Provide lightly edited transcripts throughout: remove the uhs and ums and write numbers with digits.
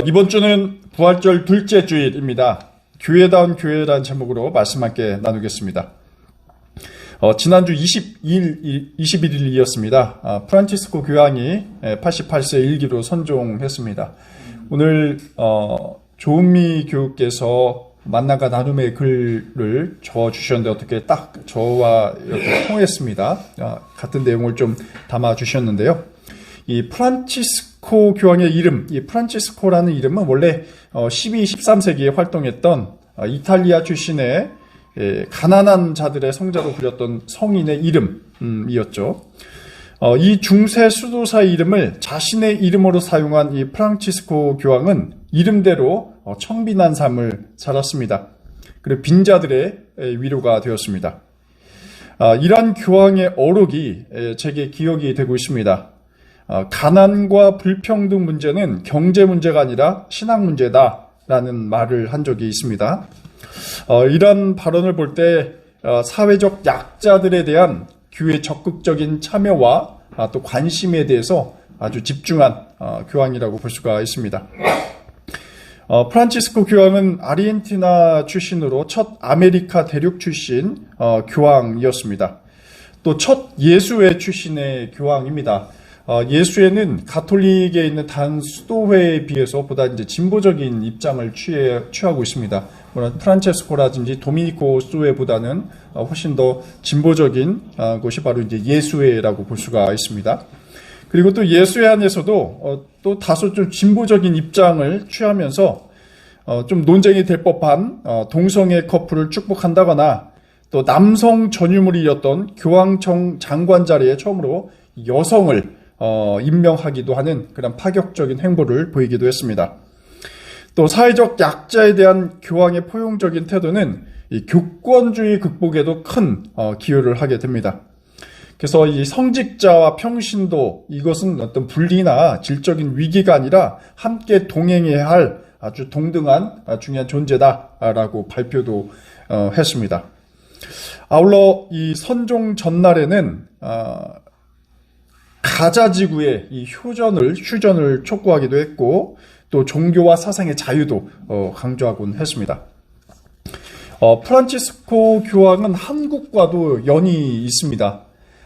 이번 주는 부활절 둘째 주일입니다. 교회다운 교회라는 제목으로 말씀 함께 나누겠습니다. 지난주 21일이었습니다. 프란치스코 교황이 88세 일기로 선종했습니다. 오늘 조은미 교우께서 만남과 나눔의 글을 적어주셨는데 어떻게 딱 저와 이렇게 통했습니다. 같은 내용을 좀 담아주셨는데요. 이 프란치스코 교황의 이름, 이 프란치스코라는 이름은 원래 12, 13세기에 활동했던 이탈리아 출신의 가난한 자들의 성자로 불렸던 성인의 이름이었죠. 이 중세 수도사의 이름을 자신의 이름으로 사용한 이 프란치스코 교황은 이름대로 청빈한 삶을 살았습니다. 그리고 빈자들의 위로가 되었습니다. 이러한 교황의 어록이 제게 기억이 되고 있습니다. 가난과 불평등 문제는 경제 문제가 아니라 신앙 문제다라는 말을 한 적이 있습니다. 이런 발언을 볼 때 사회적 약자들에 대한 교회의 적극적인 참여와 또 관심에 대해서 아주 집중한 교황이라고 볼 수가 있습니다. 프란치스코 교황은 아르헨티나 출신으로 첫 아메리카 대륙 출신 교황이었습니다. 또 첫 예수회 출신의 교황입니다. 예수회는 가톨릭에 있는 단 수도회에 비해서 보다 이제 진보적인 입장을 취하고 있습니다. 물론 프란체스코라든지 도미니코 수도회보다는 훨씬 더 진보적인 곳이 바로 이제 예수회라고 볼 수가 있습니다. 그리고 또 예수회 안에서도 또 다소 좀 진보적인 입장을 취하면서 좀 논쟁이 될 법한 동성애 커플을 축복한다거나 또 남성 전유물이었던 교황청 장관 자리에 처음으로 여성을 임명하기도 하는 그런 파격적인 행보를 보이기도 했습니다. 또 사회적 약자에 대한 교황의 포용적인 태도는 이 교권주의 극복에도 큰 기여를 하게 됩니다. 그래서 이 성직자와 평신도, 이것은 어떤 분리나 질적인 위기가 아니라 함께 동행해야 할 아주 동등한 중요한 존재다라고 발표도 했습니다. 아울러 이 선종 전날에는 가자 지구의 이 휴전을 촉구하기도 했고 또 종교와 사상의 자유도 강조하곤 했습니다. 프란치스코 교황은 한국과도 연이 있습니다.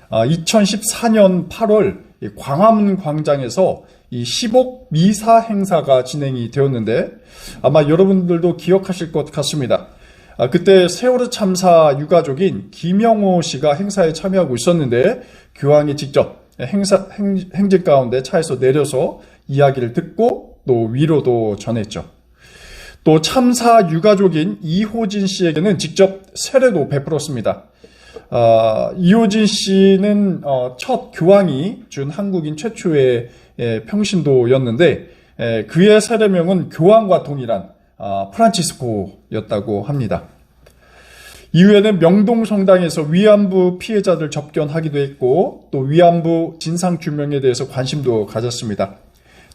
2014년 8월 광화문 광장에서 이 10억 미사 행사가 진행이 되었는데 아마 여러분들도 기억하실 것 같습니다. 그때 세월호 참사 유가족인 김영호 씨가 행사에 참여하고 있었는데 교황이 직접 행진 가운데 차에서 내려서 이야기를 듣고 또 위로도 전했죠. 또 참사 유가족인 이호진 씨에게는 직접 세례도 베풀었습니다. 이호진 씨는 첫 교황이 준 한국인 최초의 평신도였는데 그의 세례명은 교황과 동일한 프란치스코였다고 합니다. 이후에는 명동성당에서 위안부 피해자들 접견하기도 했고 또 위안부 진상규명에 대해서 관심도 가졌습니다.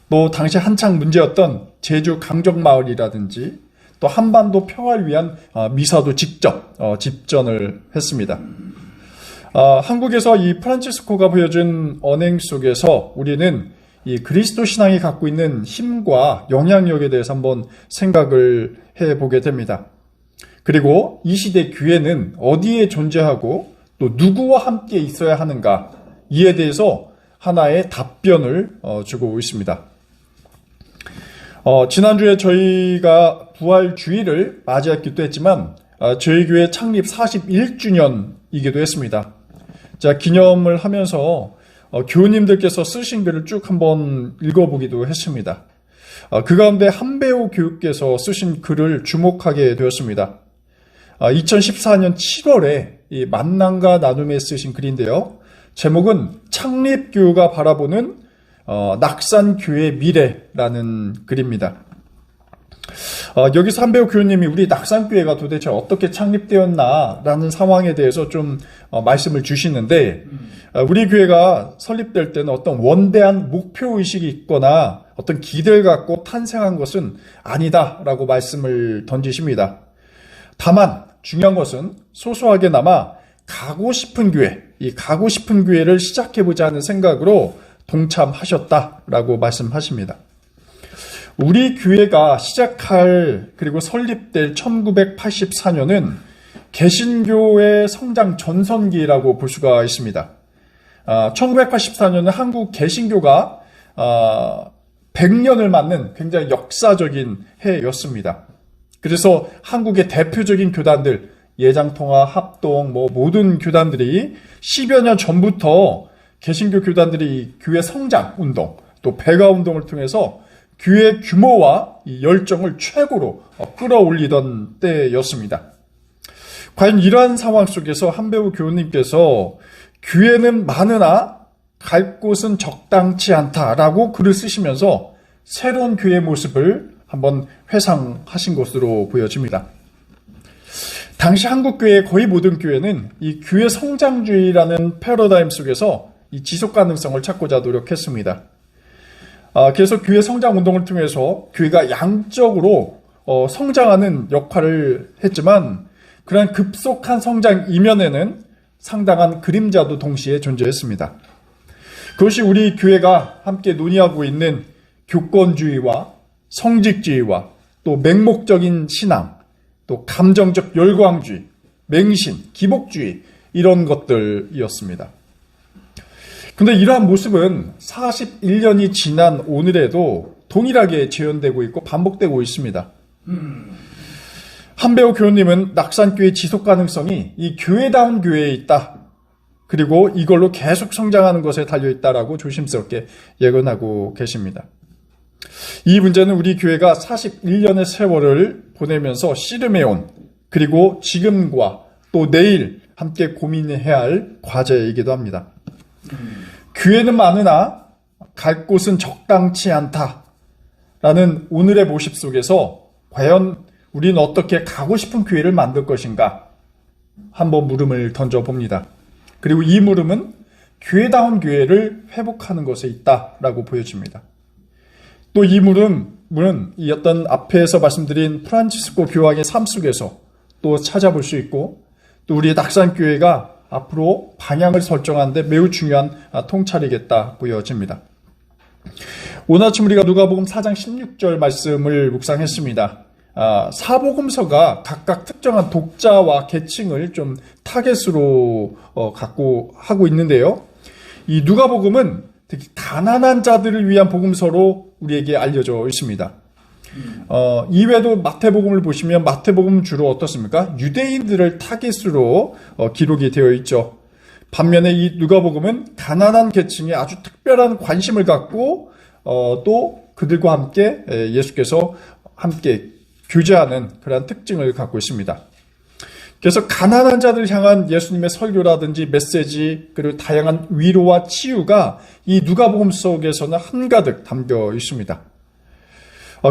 또 당시 한창 문제였던 제주 강정마을이라든지 또 한반도 평화를 위한 미사도 직접 집전을 했습니다. 한국에서 이 프란치스코가 보여준 언행 속에서 우리는 이 그리스도 신앙이 갖고 있는 힘과 영향력에 대해서 한번 생각을 해보게 됩니다. 그리고 이 시대 교회는 어디에 존재하고 또 누구와 함께 있어야 하는가, 이에 대해서 하나의 답변을 주고 있습니다. 지난주에 저희가 부활주일을 맞이했기도 했지만 저희 교회 창립 41주년이기도 했습니다. 자, 기념을 하면서 교우님들께서 쓰신 글을 쭉 한번 읽어보기도 했습니다. 그 가운데 한배우 교우께서 쓰신 글을 주목하게 되었습니다. 2014년 7월에 이 만남과 나눔에 쓰신 글인데요. 제목은 창립교회가 바라보는 낙산교회의 미래라는 글입니다. 여기서 한배우 교우님이 우리 낙산교회가 도대체 어떻게 창립되었나라는 상황에 대해서 좀 말씀을 주시는데 우리 교회가 설립될 때는 어떤 원대한 목표의식이 있거나 어떤 기대를 갖고 탄생한 것은 아니다라고 말씀을 던지십니다. 다만 중요한 것은 소소하게나마 가고 싶은 교회, 이 가고 싶은 교회를 시작해보자 하는 생각으로 동참하셨다라고 말씀하십니다. 우리 교회가 시작할 그리고 설립될 1984년은 개신교의 성장 전성기라고 볼 수가 있습니다. 1984년은 한국 개신교가 100년을 맞는 굉장히 역사적인 해였습니다. 그래서 한국의 대표적인 교단들, 예장통합, 합동, 모든 교단들이 10여 년 전부터 개신교 교단들이 교회 성장 운동, 또 배가 운동을 통해서 교회 규모와 이 열정을 최고로 끌어올리던 때였습니다. 과연 이러한 상황 속에서 한배우 교우님께서 교회는 많으나 갈 곳은 적당치 않다라고 글을 쓰시면서 새로운 교회의 모습을 한번 회상하신 것으로 보여집니다. 당시 한국교회의 거의 모든 교회는 이 교회 성장주의라는 패러다임 속에서 이 지속 가능성을 찾고자 노력했습니다. 그래서 교회 성장 운동을 통해서 교회가 양적으로 성장하는 역할을 했지만 그러한 급속한 성장 이면에는 상당한 그림자도 동시에 존재했습니다. 그것이 우리 교회가 함께 논의하고 있는 교권주의와 성직주의와 또 맹목적인 신앙, 또 감정적 열광주의, 맹신, 기복주의 이런 것들이었습니다. 근데 이러한 모습은 41년이 지난 오늘에도 동일하게 재현되고 있고 반복되고 있습니다. 한배우 교우님은 낙산교회 지속 가능성이 이 교회다운 교회에 있다. 그리고 이걸로 계속 성장하는 것에 달려있다라고 조심스럽게 예언하고 계십니다. 이 문제는 우리 교회가 41년의 세월을 보내면서 씨름해온 그리고 지금과 또 내일 함께 고민해야 할 과제이기도 합니다. 교회는 많으나 갈 곳은 적당치 않다라는 오늘의 모습 속에서 과연 우리는 어떻게 가고 싶은 교회를 만들 것인가 한번 물음을 던져봅니다. 그리고 이 물음은 교회다운 교회를 회복하는 것에 있다라고 보여집니다. 또 이 물음은 이 어떤 앞에서 말씀드린 프란치스코 교황의 삶 속에서 또 찾아볼 수 있고 또 우리의 낙산교회가 앞으로 방향을 설정하는 데 매우 중요한 통찰이겠다 보여집니다. 오늘 아침 우리가 누가복음 4장 16절 말씀을 묵상했습니다. 사복음서가 각각 특정한 독자와 계층을 좀 타겟으로 갖고 하고 있는데요. 이 누가복음은 특히 가난한 자들을 위한 복음서로 우리에게 알려져 있습니다. 이외에도 마태복음을 보시면 마태복음은 주로 어떻습니까? 유대인들을 타깃으로 기록이 되어 있죠. 반면에 이 누가복음은 가난한 계층에 아주 특별한 관심을 갖고 또 그들과 함께 예수께서 함께 교제하는 그러한 특징을 갖고 있습니다. 그래서 가난한 자들을 향한 예수님의 설교라든지 메시지 그리고 다양한 위로와 치유가 이 누가복음 속에서는 한가득 담겨 있습니다.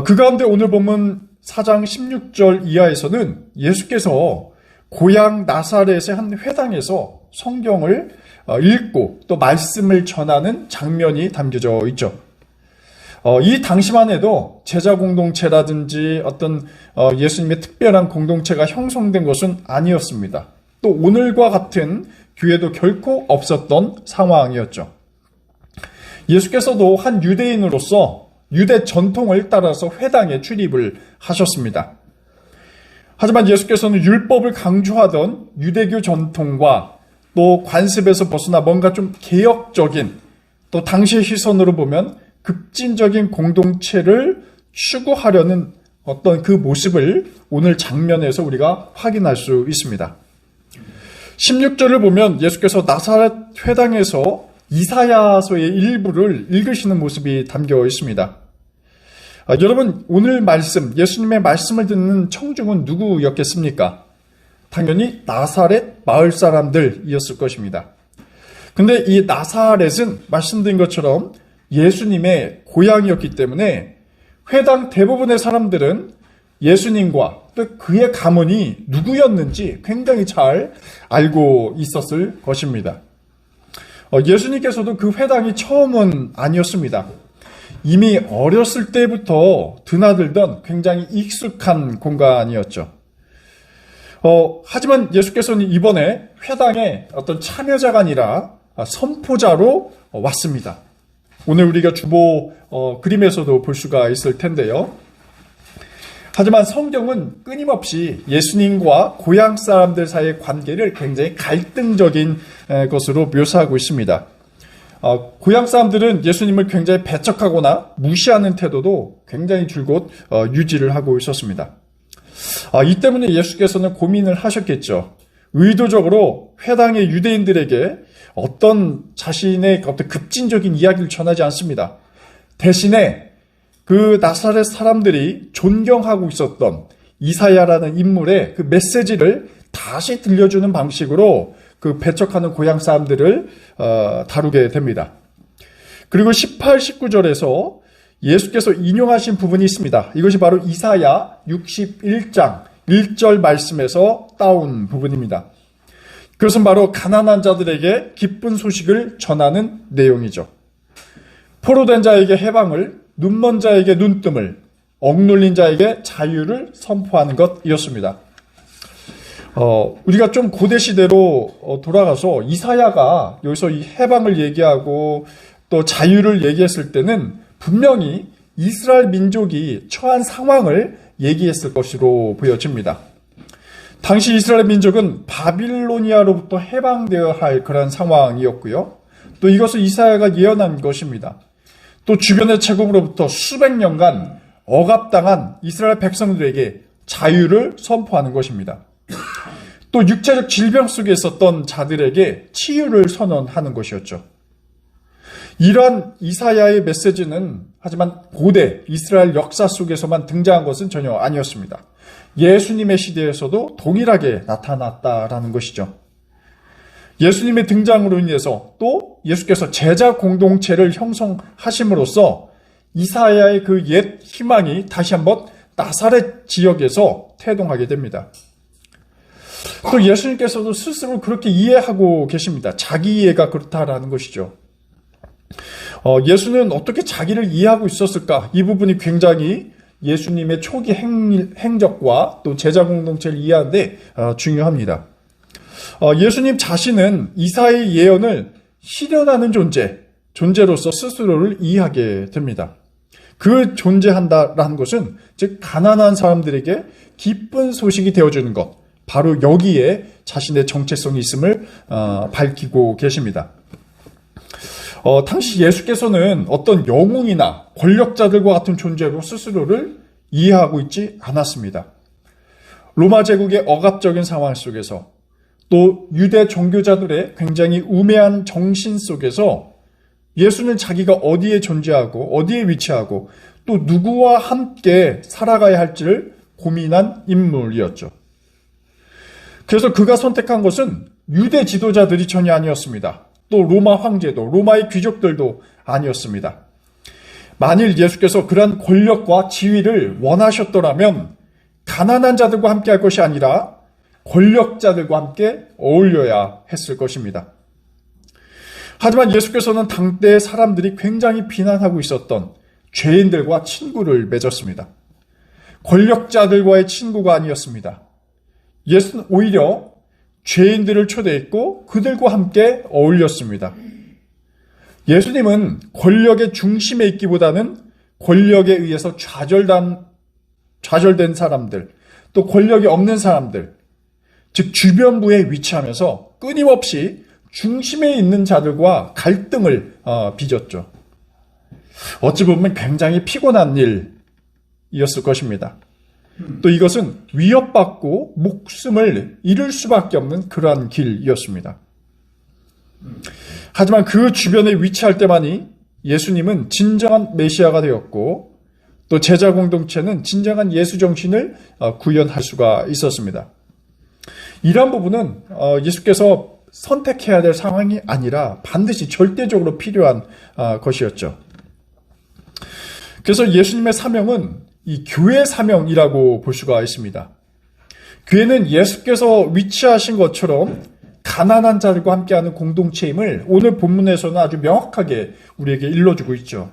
그 가운데 오늘 본문 4장 16절 이하에서는 예수께서 고향 나사렛의 한 회당에서 성경을 읽고 또 말씀을 전하는 장면이 담겨져 있죠. 이 당시만 해도 제자 공동체라든지 어떤 예수님의 특별한 공동체가 형성된 것은 아니었습니다. 또 오늘과 같은 교회도 결코 없었던 상황이었죠. 예수께서도 한 유대인으로서 유대 전통을 따라서 회당에 출입을 하셨습니다. 하지만 예수께서는 율법을 강조하던 유대교 전통과 또 관습에서 벗어나 뭔가 좀 개혁적인 또 당시의 시선으로 보면 급진적인 공동체를 추구하려는 어떤 그 모습을 오늘 장면에서 우리가 확인할 수 있습니다. 16절을 보면 예수께서 나사렛 회당에서 이사야서의 일부를 읽으시는 모습이 담겨 있습니다. 여러분 오늘 말씀, 예수님의 말씀을 듣는 청중은 누구였겠습니까? 당연히 나사렛 마을 사람들이었을 것입니다. 근데 이 나사렛은 말씀드린 것처럼 예수님의 고향이었기 때문에 회당 대부분의 사람들은 예수님과 또 그의 가문이 누구였는지 굉장히 잘 알고 있었을 것입니다. 예수님께서도 그 회당이 처음은 아니었습니다. 이미 어렸을 때부터 드나들던 굉장히 익숙한 공간이었죠. 하지만 예수께서는 이번에 회당에 어떤 참여자가 아니라 선포자로 왔습니다. 오늘 우리가 주보 그림에서도 볼 수가 있을 텐데요. 하지만 성경은 끊임없이 예수님과 고향 사람들 사이의 관계를 굉장히 갈등적인 것으로 묘사하고 있습니다. 고향 사람들은 예수님을 굉장히 배척하거나 무시하는 태도도 굉장히 줄곧 유지를 하고 있었습니다. 이 때문에 예수께서는 고민을 하셨겠죠. 의도적으로 회당의 유대인들에게 어떤 자신의 어떤 급진적인 이야기를 전하지 않습니다. 대신에 그 나사렛 사람들이 존경하고 있었던 이사야라는 인물의 그 메시지를 다시 들려주는 방식으로 그 배척하는 고향 사람들을 다루게 됩니다. 그리고 18, 19절에서 예수께서 인용하신 부분이 있습니다. 이것이 바로 이사야 61장 1절 말씀에서 따온 부분입니다. 그것은 바로 가난한 자들에게 기쁜 소식을 전하는 내용이죠. 포로된 자에게 해방을, 눈먼 자에게 눈뜸을, 억눌린 자에게 자유를 선포하는 것이었습니다. 우리가 좀 고대 시대로 돌아가서 이사야가 여기서 이 해방을 얘기하고 또 자유를 얘기했을 때는 분명히 이스라엘 민족이 처한 상황을 얘기했을 것으로 보여집니다. 당시 이스라엘 민족은 바빌로니아로부터 해방되어야 할 그런 상황이었고요. 또 이것을 이사야가 예언한 것입니다. 또 주변의 제국으로부터 수백 년간 억압당한 이스라엘 백성들에게 자유를 선포하는 것입니다. 또 육체적 질병 속에 있었던 자들에게 치유를 선언하는 것이었죠. 이러한 이사야의 메시지는 하지만 고대 이스라엘 역사 속에서만 등장한 것은 전혀 아니었습니다. 예수님의 시대에서도 동일하게 나타났다라는 것이죠. 예수님의 등장으로 인해서 또 예수께서 제자 공동체를 형성하심으로써 이사야의 그 옛 희망이 다시 한번 나사렛 지역에서 태동하게 됩니다. 또 예수님께서도 스스로 그렇게 이해하고 계십니다. 자기 이해가 그렇다라는 것이죠. 예수는 어떻게 자기를 이해하고 있었을까? 이 부분이 굉장히 예수님의 초기 행적과 또 제자 공동체를 이해하는데 중요합니다. 예수님 자신은 이사야의 예언을 실현하는 존재로서 스스로를 이해하게 됩니다. 그 존재한다라는 것은 즉 가난한 사람들에게 기쁜 소식이 되어주는 것, 바로 여기에 자신의 정체성이 있음을 밝히고 계십니다. 당시 예수께서는 어떤 영웅이나 권력자들과 같은 존재로 스스로를 이해하고 있지 않았습니다. 로마 제국의 억압적인 상황 속에서 또 유대 종교자들의 굉장히 우매한 정신 속에서 예수는 자기가 어디에 존재하고 어디에 위치하고 또 누구와 함께 살아가야 할지를 고민한 인물이었죠. 그래서 그가 선택한 것은 유대 지도자들이 전혀 아니었습니다. 또 로마 황제도, 로마의 귀족들도 아니었습니다. 만일 예수께서 그러한 권력과 지위를 원하셨더라면 가난한 자들과 함께 할 것이 아니라 권력자들과 함께 어울려야 했을 것입니다. 하지만 예수께서는 당대의 사람들이 굉장히 비난하고 있었던 죄인들과 친구를 맺었습니다. 권력자들과의 친구가 아니었습니다. 예수는 오히려 죄인들을 초대했고 그들과 함께 어울렸습니다. 예수님은 권력의 중심에 있기보다는 권력에 의해서 좌절된 사람들, 또 권력이 없는 사람들, 즉 주변부에 위치하면서 끊임없이 중심에 있는 자들과 갈등을 빚었죠. 어찌 보면 굉장히 피곤한 일이었을 것입니다. 또 이것은 위협받고 목숨을 잃을 수밖에 없는 그러한 길이었습니다. 하지만 그 주변에 위치할 때만이 예수님은 진정한 메시아가 되었고 또 제자 공동체는 진정한 예수 정신을 구현할 수가 있었습니다. 이러한 부분은 예수께서 선택해야 될 상황이 아니라 반드시 절대적으로 필요한 것이었죠. 그래서 예수님의 사명은 이 교회 사명이라고 볼 수가 있습니다. 교회는 예수께서 위치하신 것처럼 가난한 자들과 함께하는 공동체임을 오늘 본문에서는 아주 명확하게 우리에게 일러주고 있죠.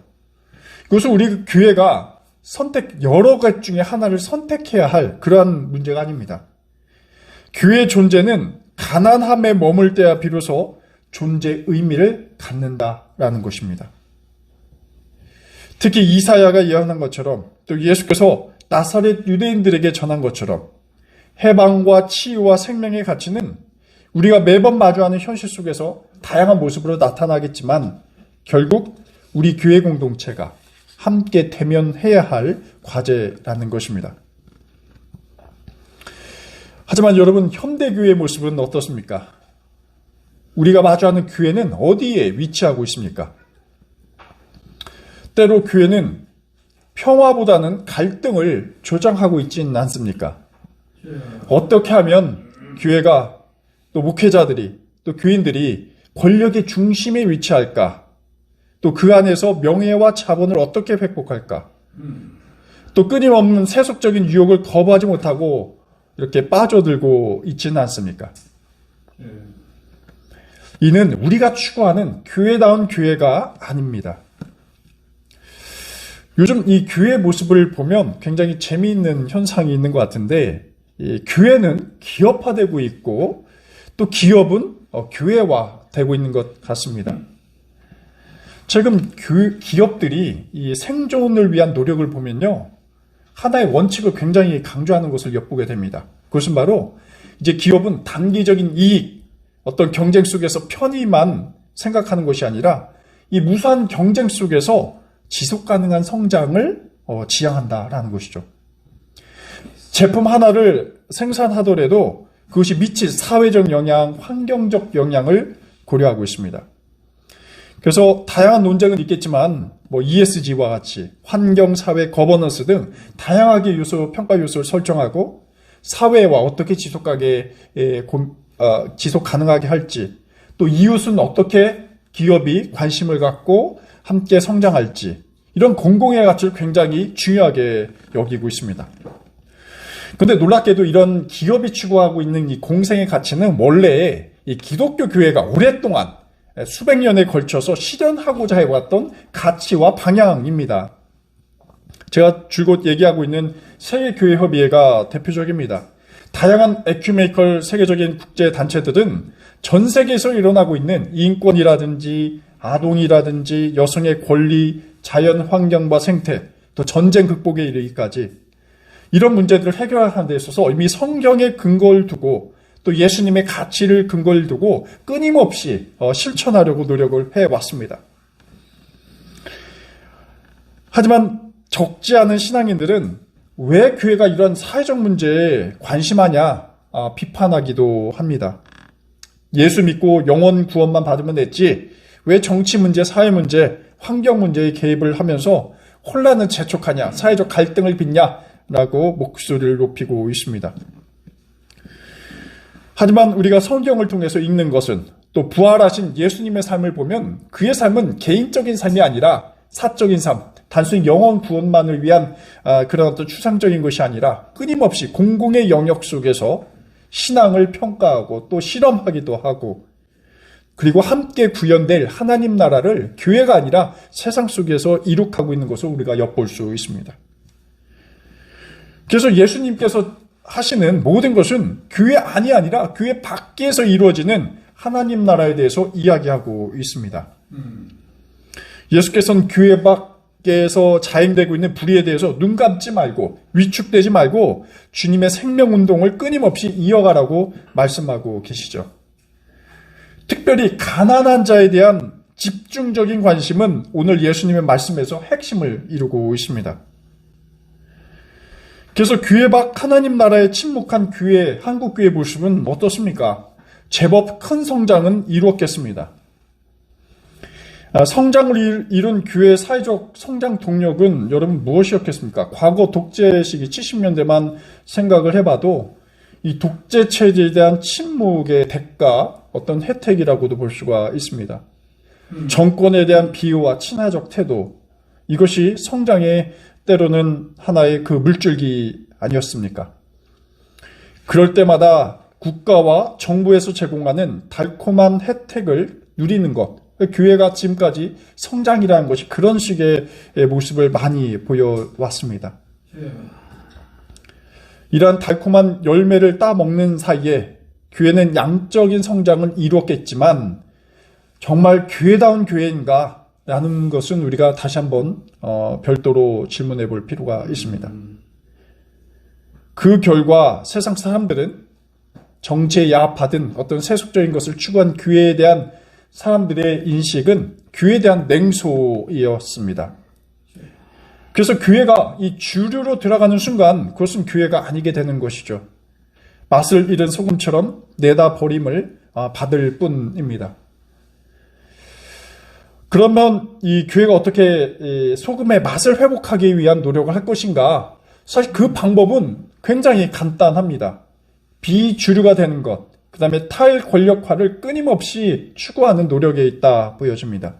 그것은 우리 교회가 여러 것 중에 하나를 선택해야 할 그러한 문제가 아닙니다. 교회의 존재는 가난함에 머물 때야 비로소 존재의 의미를 갖는다라는 것입니다. 특히 이사야가 예언한 것처럼 또 예수께서 나사렛 유대인들에게 전한 것처럼 해방과 치유와 생명의 가치는 우리가 매번 마주하는 현실 속에서 다양한 모습으로 나타나겠지만 결국 우리 교회 공동체가 함께 대면해야 할 과제라는 것입니다. 하지만 여러분, 현대교회의 모습은 어떻습니까? 우리가 마주하는 교회는 어디에 위치하고 있습니까? 때로 교회는 평화보다는 갈등을 조장하고 있지는 않습니까? 어떻게 하면 교회가 또 목회자들이 또 교인들이 권력의 중심에 위치할까? 또 그 안에서 명예와 자본을 어떻게 획복할까? 또 끊임없는 세속적인 유혹을 거부하지 못하고 이렇게 빠져들고 있지는 않습니까? 이는 우리가 추구하는 교회다운 교회가 아닙니다. 요즘 이 교회 모습을 보면 굉장히 재미있는 현상이 있는 것 같은데, 이 교회는 기업화되고 있고 또 기업은 교회화되고 있는 것 같습니다. 최근 기업들이 이 생존을 위한 노력을 보면요, 하나의 원칙을 굉장히 강조하는 것을 엿보게 됩니다. 그것은 바로 이제 기업은 단기적인 이익, 어떤 경쟁 속에서 편의만 생각하는 것이 아니라 이 무수한 경쟁 속에서 지속 가능한 성장을 지향한다라는 것이죠. 제품 하나를 생산하더라도 그것이 미칠 사회적 영향, 환경적 영향을 고려하고 있습니다. 그래서 다양한 논쟁은 있겠지만 ESG와 같이 환경, 사회, 거버넌스 등 다양하게 평가 요소를 설정하고 사회와 어떻게 지속 가능하게 할지, 또 이웃은 어떻게 기업이 관심을 갖고 함께 성장할지, 이런 공공의 가치를 굉장히 중요하게 여기고 있습니다. 그런데 놀랍게도 이런 기업이 추구하고 있는 이 공생의 가치는 원래 이 기독교 교회가 오랫동안 수백 년에 걸쳐서 실현하고자 해왔던 가치와 방향입니다. 제가 줄곧 얘기하고 있는 세계교회협의회가 대표적입니다. 다양한 에큐메니컬 세계적인 국제단체들은 전 세계에서 일어나고 있는 인권이라든지 아동이라든지 여성의 권리, 자연 환경과 생태, 또 전쟁 극복에 이르기까지 이런 문제들을 해결하는 데 있어서 이미 성경의 근거를 두고 또 예수님의 가치를 근거를 두고 끊임없이 실천하려고 노력을 해왔습니다. 하지만 적지 않은 신앙인들은 왜 교회가 이런 사회적 문제에 관심하냐 비판하기도 합니다. 예수 믿고 영원 구원만 받으면 됐지 왜 정치 문제, 사회 문제, 환경 문제에 개입을 하면서 혼란을 재촉하냐, 사회적 갈등을 빚냐라고 목소리를 높이고 있습니다. 하지만 우리가 성경을 통해서 읽는 것은 또 부활하신 예수님의 삶을 보면 그의 삶은 개인적인 삶이 아니라 사적인 삶, 단순히 영원 구원만을 위한 그런 어떤 추상적인 것이 아니라 끊임없이 공공의 영역 속에서 신앙을 평가하고 또 실험하기도 하고 그리고 함께 구현될 하나님 나라를 교회가 아니라 세상 속에서 이룩하고 있는 것을 우리가 엿볼 수 있습니다. 그래서 예수님께서 하시는 모든 것은 교회 안이 아니라 교회 밖에서 이루어지는 하나님 나라에 대해서 이야기하고 있습니다. 예수께서는 교회 밖에서 자행되고 있는 불의에 대해서 눈 감지 말고 위축되지 말고 주님의 생명운동을 끊임없이 이어가라고 말씀하고 계시죠. 특별히 가난한 자에 대한 집중적인 관심은 오늘 예수님의 말씀에서 핵심을 이루고 있습니다. 그래서 교회 밖 하나님 나라에 침묵한 교회, 한국교회 모습은 어떻습니까? 제법 큰 성장은 이루었겠습니다. 성장을 이룬 교회의 사회적 성장 동력은 여러분 무엇이었겠습니까? 과거 독재 시기 70년대만 생각을 해봐도 이 독재 체제에 대한 침묵의 대가, 어떤 혜택이라고도 볼 수가 있습니다. 정권에 대한 비호와 친화적 태도, 이것이 성장의 때로는 하나의 그 물줄기 아니었습니까? 그럴 때마다 국가와 정부에서 제공하는 달콤한 혜택을 누리는 것, 교회가 지금까지 성장이라는 것이 그런 식의 모습을 많이 보여왔습니다. 이러한 달콤한 열매를 따먹는 사이에 교회는 양적인 성장을 이루었겠지만 정말 교회다운 교회인가, 라는 것은 우리가 다시 한번 별도로 질문해 볼 필요가 있습니다. 그 결과 세상 사람들은 정치에 야합하든 어떤 세속적인 것을 추구한 교회에 대한 사람들의 인식은 교회에 대한 냉소이었습니다. 그래서 교회가 이 주류로 들어가는 순간 그것은 교회가 아니게 되는 것이죠. 맛을 잃은 소금처럼 내다 버림을 받을 뿐입니다. 그러면 이 교회가 어떻게 소금의 맛을 회복하기 위한 노력을 할 것인가? 사실 그 방법은 굉장히 간단합니다. 비주류가 되는 것, 그 다음에 탈권력화를 끊임없이 추구하는 노력에 있다 보여집니다.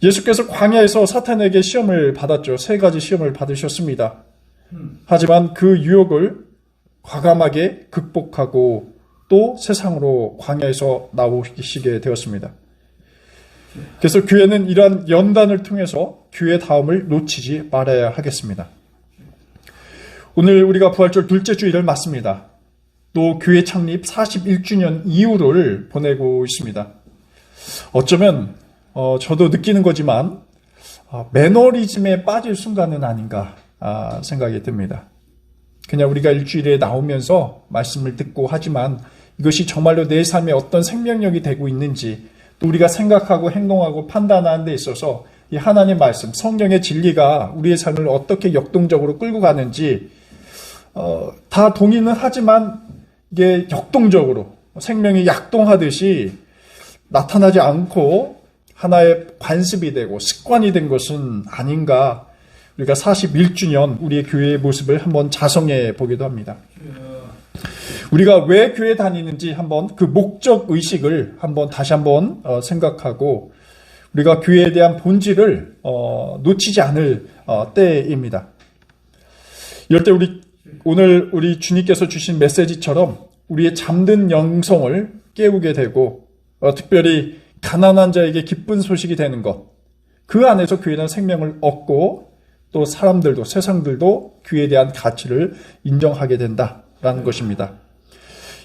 예수께서 광야에서 사탄에게 시험을 받았죠. 3가지 시험을 받으셨습니다. 하지만 그 유혹을 과감하게 극복하고 또 세상으로 광야에서 나오시게 되었습니다. 그래서 교회는 이러한 연단을 통해서 교회 다음을 놓치지 말아야 하겠습니다. 오늘 우리가 부활절 둘째 주일을 맞습니다. 또 교회 창립 41주년 이후를 보내고 있습니다. 어쩌면 저도 느끼는 거지만 매너리즘에 빠질 순간은 아닌가 생각이 듭니다. 그냥 우리가 일주일에 나오면서 말씀을 듣고 하지만 이것이 정말로 내 삶에 어떤 생명력이 되고 있는지 또 우리가 생각하고 행동하고 판단하는 데 있어서 이 하나님의 말씀, 성령의 진리가 우리의 삶을 어떻게 역동적으로 끌고 가는지 다 동의는 하지만 이게 역동적으로 생명이 약동하듯이 나타나지 않고 하나의 관습이 되고 습관이 된 것은 아닌가. 우리가 41주년 우리의 교회의 모습을 한번 자성해 보기도 합니다. 우리가 왜 교회 다니는지 한번 그 목적 의식을 한번 다시 한번 생각하고 우리가 교회에 대한 본질을 놓치지 않을 때입니다. 이럴 때 오늘 우리 주님께서 주신 메시지처럼 우리의 잠든 영성을 깨우게 되고 특별히 가난한 자에게 기쁜 소식이 되는 것, 그 안에서 교회는 생명을 얻고 또 사람들도 세상들도 교회에 대한 가치를 인정하게 된다라는 것입니다.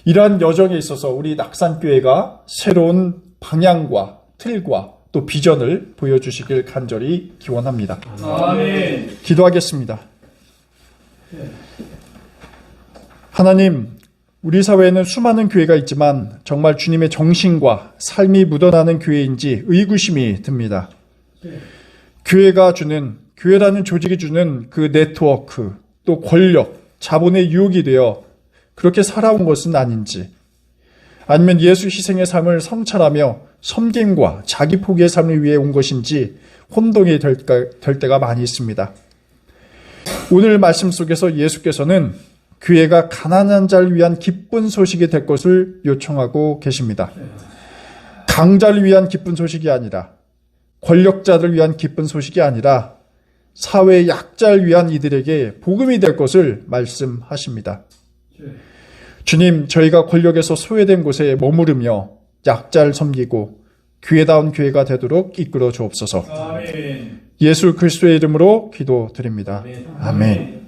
이러한 여정에 있어서 우리 낙산교회가 새로운 방향과 틀과 또 비전을 보여주시길 간절히 기원합니다. 아멘. 기도하겠습니다. 하나님, 우리 사회에는 수많은 교회가 있지만 정말 주님의 정신과 삶이 묻어나는 교회인지 의구심이 듭니다. 교회가 주는, 교회라는 조직이 주는 그 네트워크, 또 권력, 자본의 유혹이 되어 그렇게 살아온 것은 아닌지, 아니면 예수 희생의 삶을 성찰하며 섬김과 자기 포기의 삶을 위해 온 것인지 혼동이 될 때가 많이 있습니다. 오늘 말씀 속에서 예수께서는 교회가 가난한 자를 위한 기쁜 소식이 될 것을 요청하고 계십니다. 강자를 위한 기쁜 소식이 아니라, 권력자들을 위한 기쁜 소식이 아니라 사회의 약자를 위한 이들에게 복음이 될 것을 말씀하십니다. 주님, 저희가 권력에서 소외된 곳에 머무르며 약자를 섬기고 교회다운 교회가 되도록 이끌어 주옵소서. 아멘. 예수 그리스도의 이름으로 기도드립니다. 아멘. 아멘.